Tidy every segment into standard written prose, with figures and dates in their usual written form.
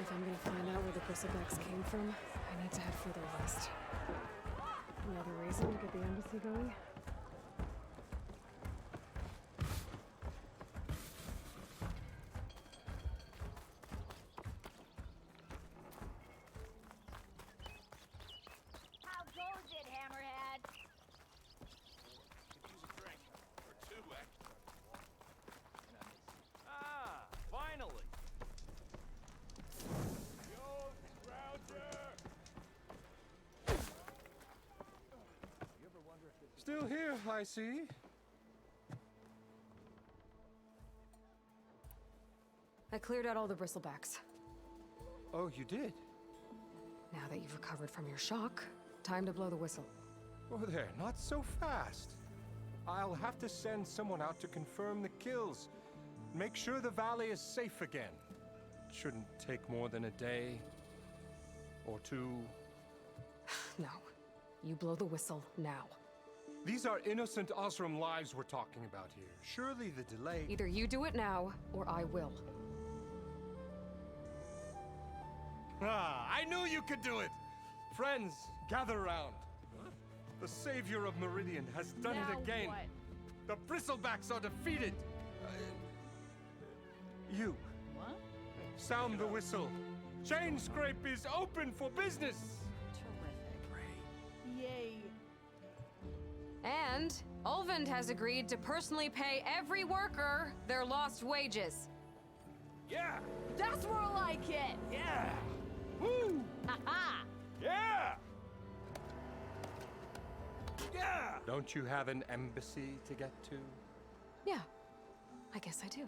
If I'm gonna find out where the bristlebacks came from, I need to head further west. Another reason to get the embassy going? How goes it, Hammerhead? Could use a drink. Or two, actually. Ah, finally! Yo, Scrounger! Still here, I see. I cleared out all the bristlebacks. Oh, you did? Now that you've recovered from your shock, time to blow the whistle. Oh, there, not so fast. I'll have to send someone out to confirm the kills. Make sure the valley is safe again. It shouldn't take more than a day. Or two. No. You blow the whistle now. These are innocent Osram lives we're talking about here. Surely the delay... Either you do it now, or I will. Ah, I knew you could do it! Friends, gather around. The savior of Meridian has done Now it again. what? The bristlebacks are defeated. You. What? Sound the whistle. Chain Scrape is open for business. Terrific. Yay. And Ulvund has agreed to personally pay every worker their lost wages. Yeah! That's more like it! Yeah! Woo! Ha-ha! Yeah! Yeah! Don't you have an embassy to get to? Yeah, I guess I do.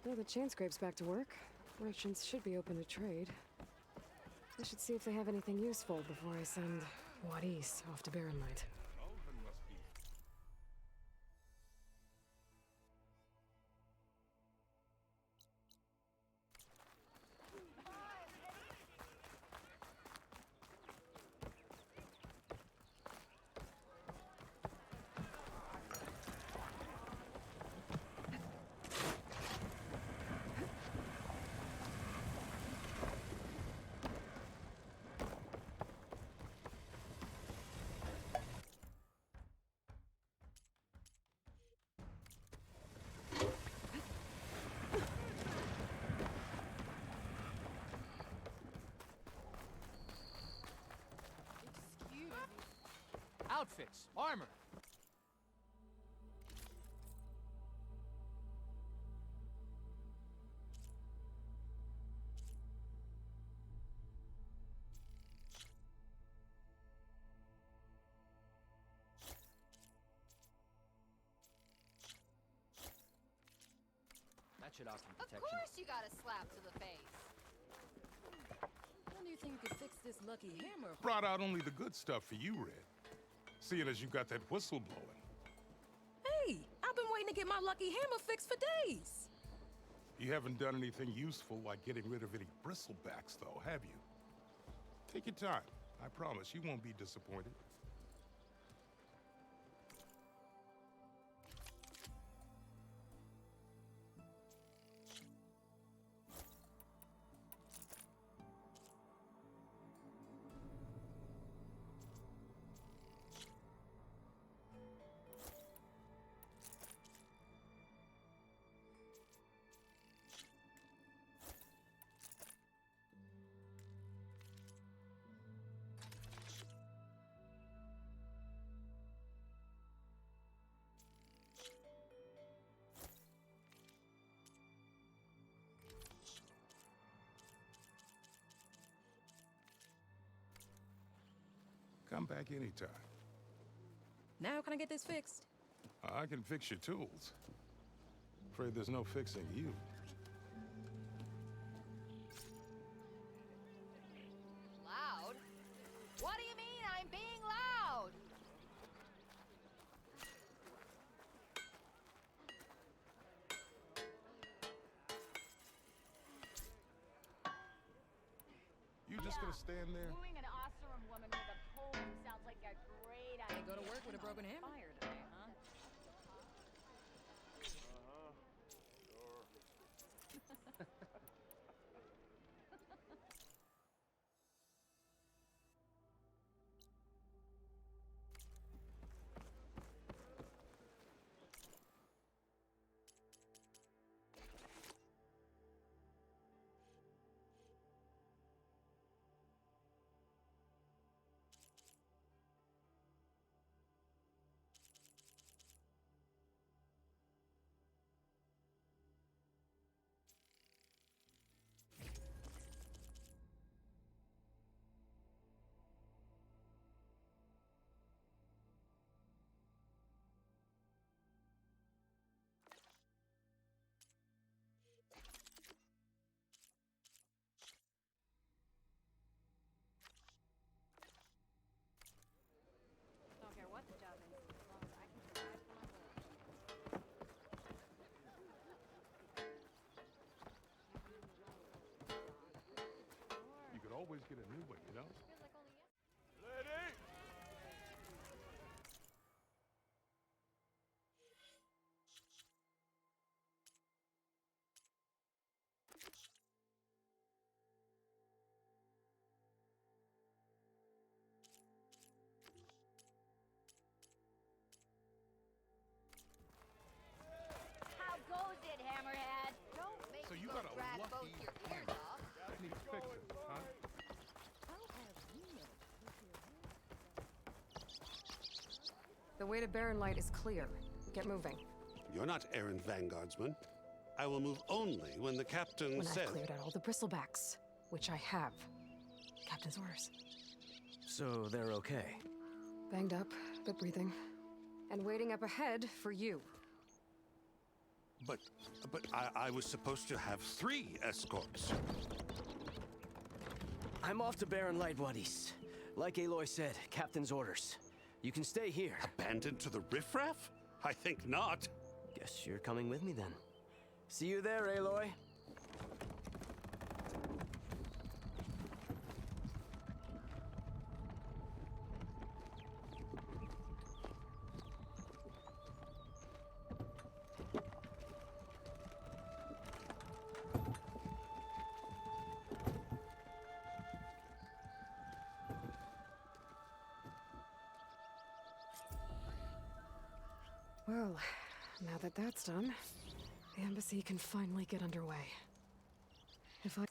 Now the Chain Scrape's back to work, merchants should be open to trade. I should see if they have anything useful before I send Wadis off to Barrenlight. Ulvund must be... Outfits, armor. That should offer Of protection. course you got a slap to the face. When do you think you could fix this lucky hammer? Brought out only the good stuff for you, Red. Seeing as you got that whistle blowing. Hey, I've been waiting to get my lucky hammer fixed for days. You haven't done anything useful like getting rid of any bristlebacks, though, have you? Take your time. I promise you won't be disappointed. Come back anytime. Now can I get this fixed? I can fix your tools. Afraid there's no fixing you. Loud? What do you mean I'm being loud? You just gonna stand there? Wooing an Oseram woman with a poem sounds like a great Can't go to work with a broken hammer. Fire today, huh? Don't care what the job is, as long as I can provide for my boys. You could always get a new one, you know? Feels like only yesterday. Lady! How goes it, Hammerhead? Don't make So me you go got a drag both lucky your ears off. Need fixing, huh? The way to Barren Light is clear. Get moving. You're not errand vanguardsman. I will move only when the captain When says. I've cleared out all the bristlebacks, which I have. Captain's orders. So they're okay. Banged up, but breathing. And waiting up ahead for you. But I was supposed to have 3 escorts. I'm off to Barren Light, Wadis. Like Aloy said, captain's orders. You can stay here. Abandoned to the riffraff? I think not. Guess you're coming with me then. See you there, Aloy. Well, now that that's done, the embassy can finally get underway. If I...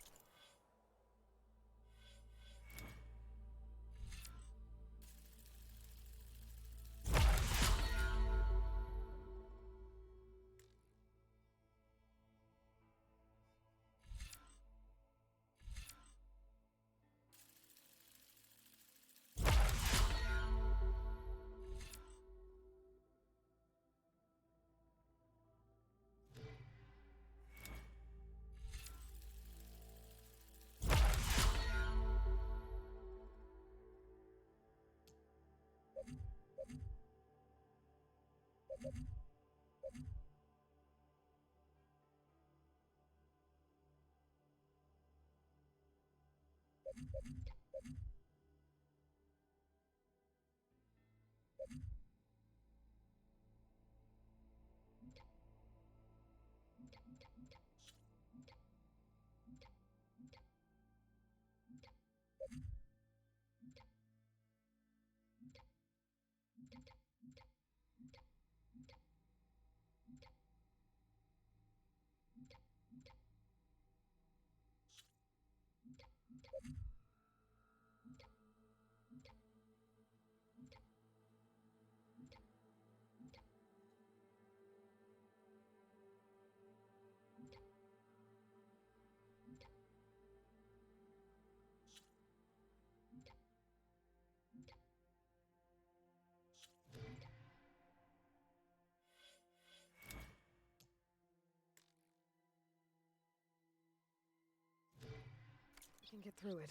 can get through it.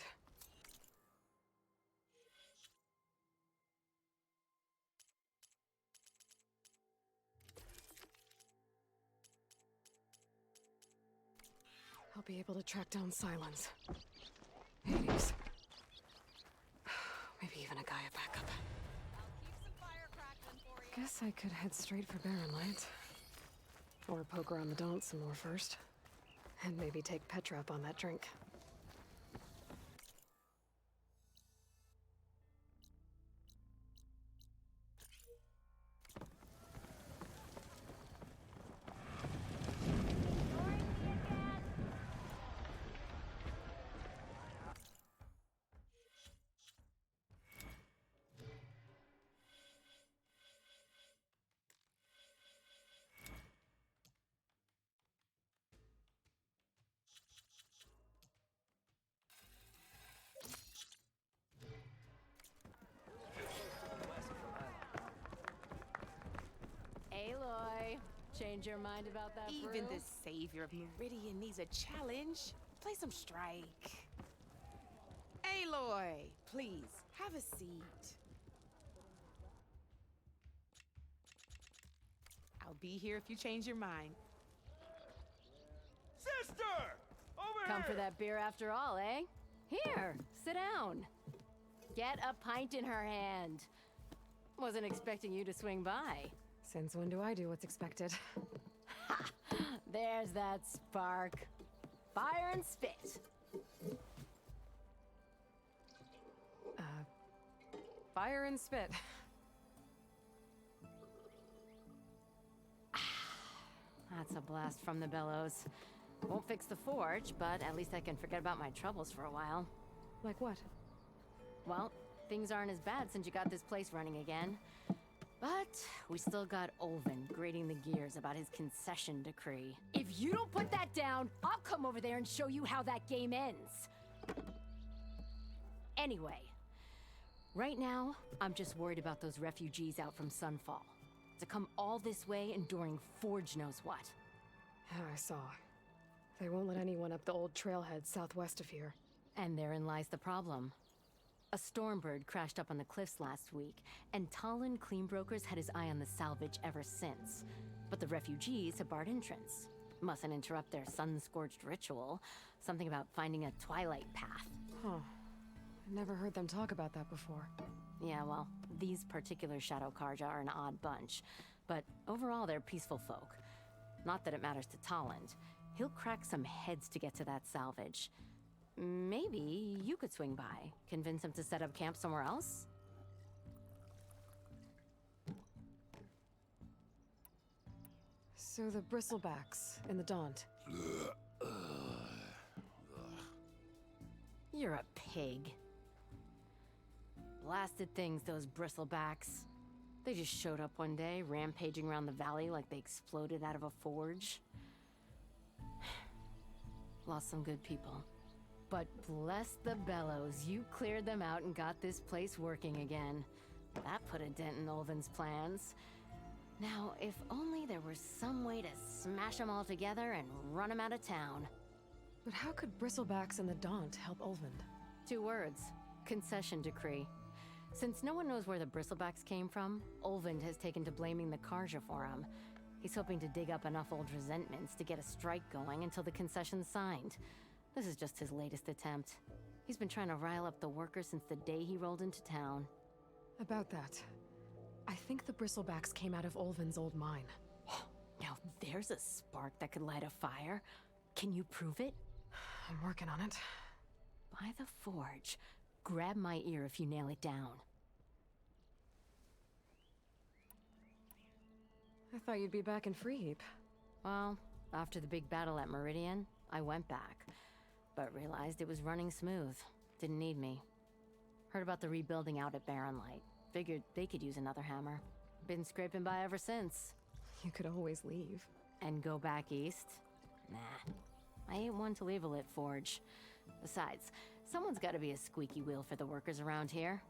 I'll be able to track down Silence. Hades. Maybe even a Gaia backup. I'll keep some Guess I could head straight for Barren Light. Or poke around the Daunt some more first. And maybe take Petra up on that drink. Aloy, change your mind about that Even brew? the savior of Meridian needs a challenge. Play some strike. Aloy, please, have a seat. I'll be here if you change your mind. Sister! Over Come for here! that beer after all, eh? Here, sit down. Get a pint in her hand. Wasn't expecting you to swing by. Since when do I do what's expected? Ha! There's that spark. Fire and spit. Fire and spit. That's a blast from the bellows. Won't fix the forge, but at least I can forget about my troubles for a while. Like what? Well, things aren't as bad since you got this place running again. But we still got Olvin grating the gears about his concession decree. If you don't put that down, I'll come over there and show you how that game ends. Anyway, right now, I'm just worried about those refugees out from Sunfall. To come all this way enduring Forge knows what. Yeah, I saw. They won't let anyone up the old trailhead southwest of here. And therein lies the problem. A Stormbird crashed up on the cliffs last week, and Talon Cleanbrokers had his eye on the salvage ever since. But the refugees have barred entrance. Mustn't interrupt their sun-scorched ritual. Something about finding a twilight path. Huh. I never heard them talk about that before. Yeah, well, these particular Shadow Karja are an odd bunch. But overall, they're peaceful folk. Not that it matters to Talon. He'll crack some heads to get to that salvage. Maybe you could swing by, convince him to set up camp somewhere else? So the bristlebacks in the Daunt. You're a pig. Blasted things, those bristlebacks. They just showed up one day, rampaging around the valley like they exploded out of a forge. Lost some good people. But bless the bellows, you cleared them out and got this place working again. That put a dent in Olvin's plans. Now, if only there were some way to smash them all together and run them out of town. But how could bristlebacks in the Daunt help Olvin? 2 words. Concession decree. Since no one knows where the bristlebacks came from, Olvind has taken to blaming the Karja for them. He's hoping to dig up enough old resentments to get a strike going until the concession's signed. This is just his latest attempt. He's been trying to rile up the workers since the day he rolled into town. About that, I think the bristlebacks came out of Olvin's old mine. Now there's a spark that could light a fire. Can you prove it? I'm working on it. By the forge. Grab my ear if you nail it down. I thought you'd be back in Freeheap. Well, after the big battle at Meridian, I went back. But realized it was running smooth. Didn't need me. Heard about the rebuilding out at Barren Light. Figured they could use another hammer. Been scraping by ever since. You could always leave. And go back east? Nah. I ain't one to leave a lit forge. Besides, someone's gotta be a squeaky wheel for the workers around here.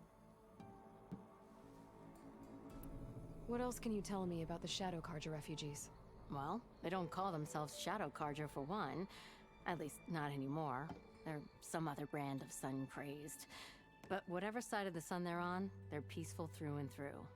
What else can you tell me about the Shadow Karja refugees? Well, they don't call themselves Shadow Karja for one. At least, not anymore. They're some other brand of sun-crazed. But whatever side of the sun they're on, they're peaceful through and through.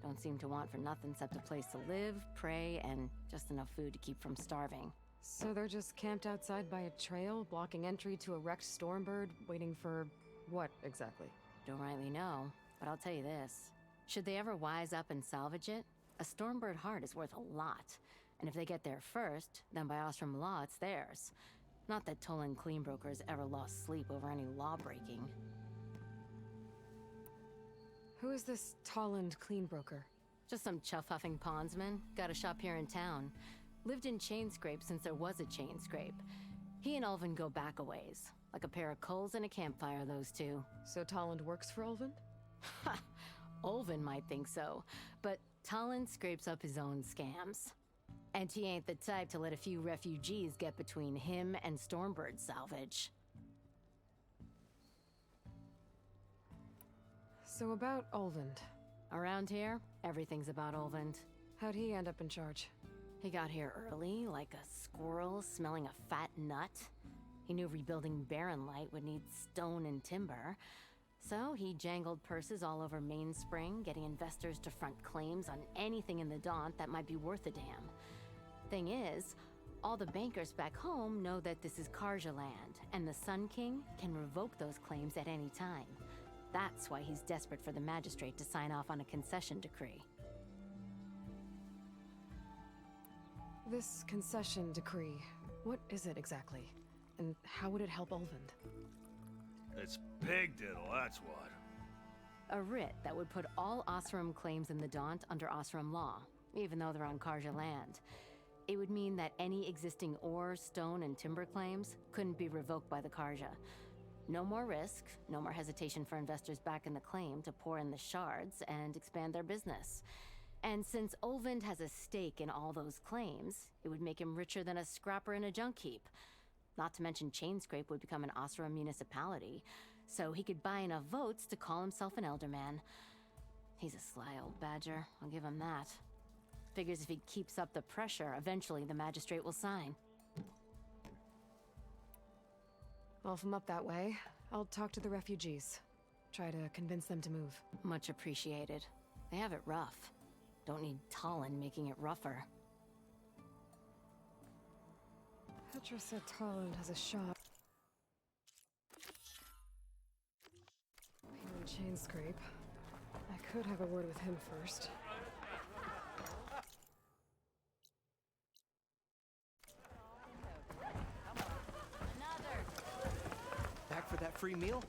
Don't seem to want for nothing except a place to live, pray, and just enough food to keep from starving. So they're just camped outside by a trail, blocking entry to a wrecked Stormbird, waiting for what exactly? Don't rightly know, but I'll tell you this. Should they ever wise up and salvage it, A Stormbird heart is worth a lot, and if they get there first, then by Ostrom law, it's theirs. Not that Toland Cleanbroker's ever lost sleep over any law-breaking. Who is this Tolland Cleanbroker? Just some chuff-huffing pondsman. Got a shop here in town. Lived in Chainscrape since there was a Chainscrape. He and Ulvin go back a ways. Like a pair of coals and a campfire, those two. So Tolland works for Ulvin? Ha! Ulvin might think so, but Tolland scrapes up his own scams. And he ain't the type to let a few refugees get between him and Stormbird salvage. So about Ulvund. Around here, everything's about Ulvund. How'd he end up in charge? He got here early, like a squirrel smelling a fat nut. He knew rebuilding Barren Light would need stone and timber. So he jangled purses all over Mainspring, getting investors to front claims on anything in the Daunt that might be worth a damn. Thing is, all the bankers back home know that this is Karja land, and the Sun King can revoke those claims at any time. That's why he's desperate for the magistrate to sign off on a concession decree. This concession decree, what is it exactly? And how would it help Ulvund? It's pig diddle, that's what. A writ that would put all Osram claims in the Daunt under Osram law, even though they're on Karja land. It would mean that any existing ore, stone, and timber claims couldn't be revoked by the Karja. No more risk, no more hesitation for investors back in the claim to pour in the shards and expand their business. And since Ulvund has a stake in all those claims, it would make him richer than a scrapper in a junk heap. Not to mention Chainscrape would become an Osram municipality, so he could buy enough votes to call himself an Elderman. He's a sly old badger, I'll give him that. Figures if he keeps up the pressure, eventually the magistrate will sign. Well, if I'm up that way, I'll talk to the refugees. Try to convince them to move. Much appreciated. They have it rough. Don't need Tolland making it rougher. Petra said Tolland has a shop here in Chainscrape. I could have a word with him first. Back for that free meal?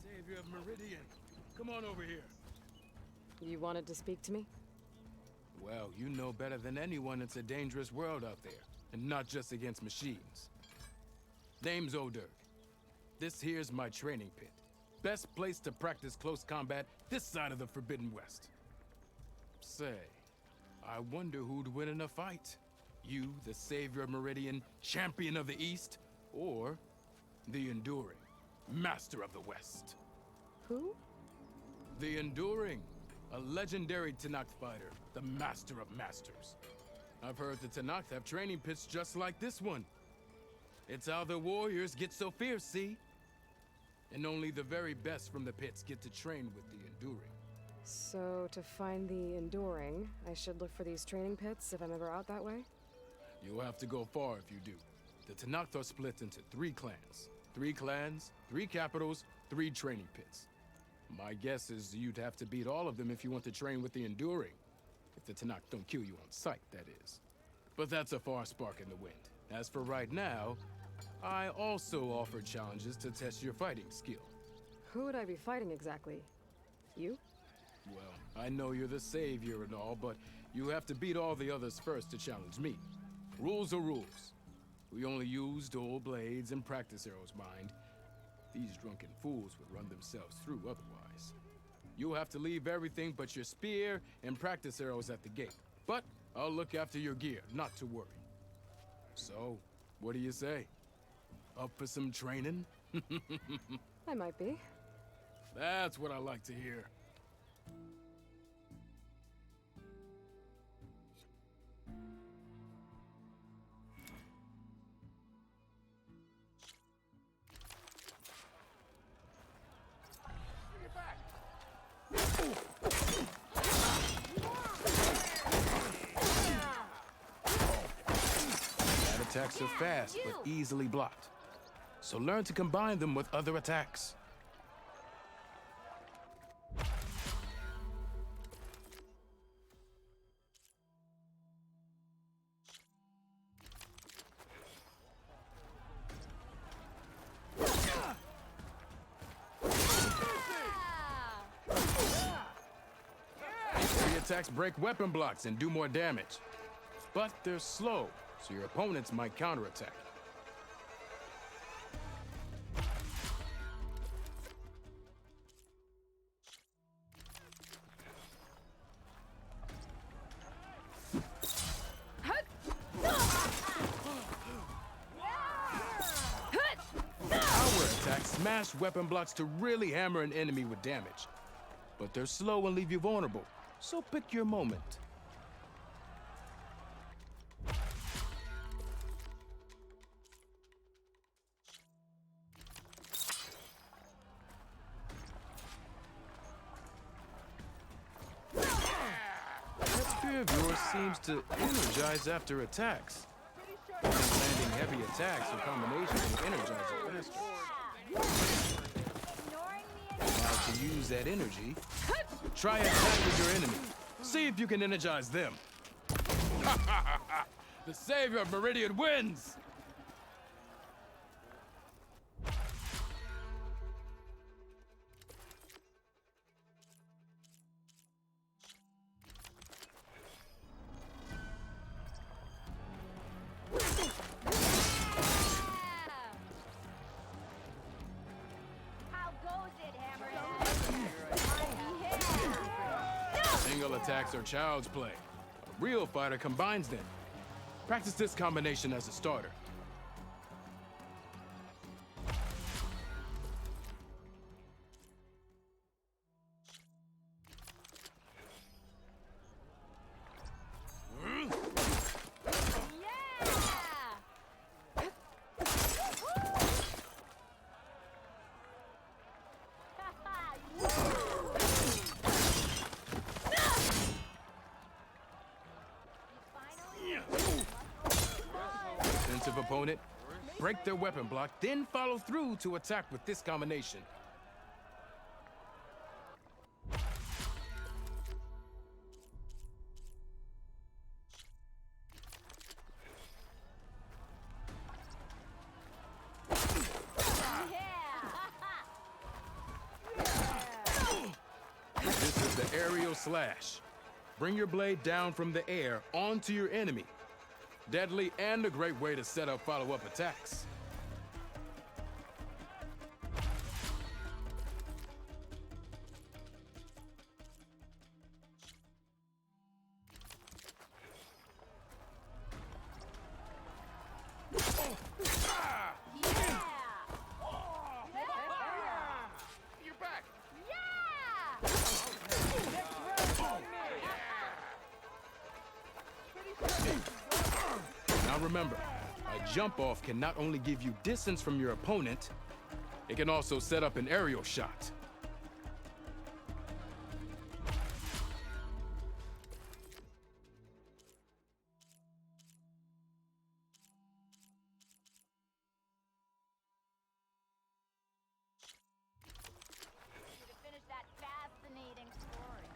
Savior of Meridian, come on over here. You wanted to speak to me? Well, you know better than anyone it's a dangerous world out there, and not just against machines. Name's O'Dirk. This here's my training pit. Best place to practice close combat this side of the Forbidden West. Say, I wonder who'd win in a fight. You, the Savior of Meridian, Champion of the East, or the Enduring, Master of the West. Who? The Enduring, a legendary Tenakth fighter, the Master of Masters. I've heard the Tenakth have training pits just like this one. It's how the warriors get so fierce, see? And only the very best from the pits get to train with the Enduring. So, to find the Enduring, I should look for these training pits if I'm ever out that way? You'll have to go far if you do. The Tenakth are split into 3 clans. 3 clans, 3 capitals, 3 training pits. My guess is you'd have to beat all of them if you want to train with the Enduring. If the Tenakth don't kill you on sight, that is. But that's a far spark in the wind. As for right now, I also offer challenges to test your fighting skill. Who would I be fighting exactly? You? Well, I know you're the Savior and all, but you have to beat all the others first to challenge me. Rules are rules. We only use dual blades and practice arrows, mind. These drunken fools would run themselves through otherwise. You'll have to leave everything but your spear and practice arrows at the gate. But I'll look after your gear, not to worry. So, what do you say? Up for some training? I might be. That's what I like to hear. That attacks are fast, but easily blocked. So learn to combine them with other attacks. Three attacks break weapon blocks and do more damage. But they're slow, so your opponents might counterattack. Power attacks smash weapon blocks to really hammer an enemy with damage. But they're slow and leave you vulnerable, so pick your moment. That spear of yours seems to energize after attacks. Landing heavy attacks in combination will energize it faster. Now to use that energy, try attacking your enemy. See if you can energize them. The savior of Meridian wins! How goes it, Hammerhead? Single attacks are child's play. A real fighter combines them. Practice this combination as a starter. Defensive opponent, break their weapon block, then follow through to attack with this combination. This is the aerial slash. Bring your blade down from the air onto your enemy. Deadly and a great way to set up follow-up attacks. You're back. Now remember, a jump-off can not only give you distance from your opponent, it can also set up an aerial shot. To finish that fascinating story.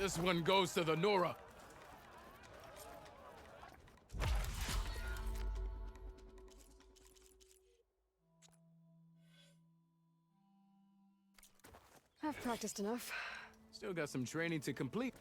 This one goes to the Nora. I've practiced enough. Still got some training to complete.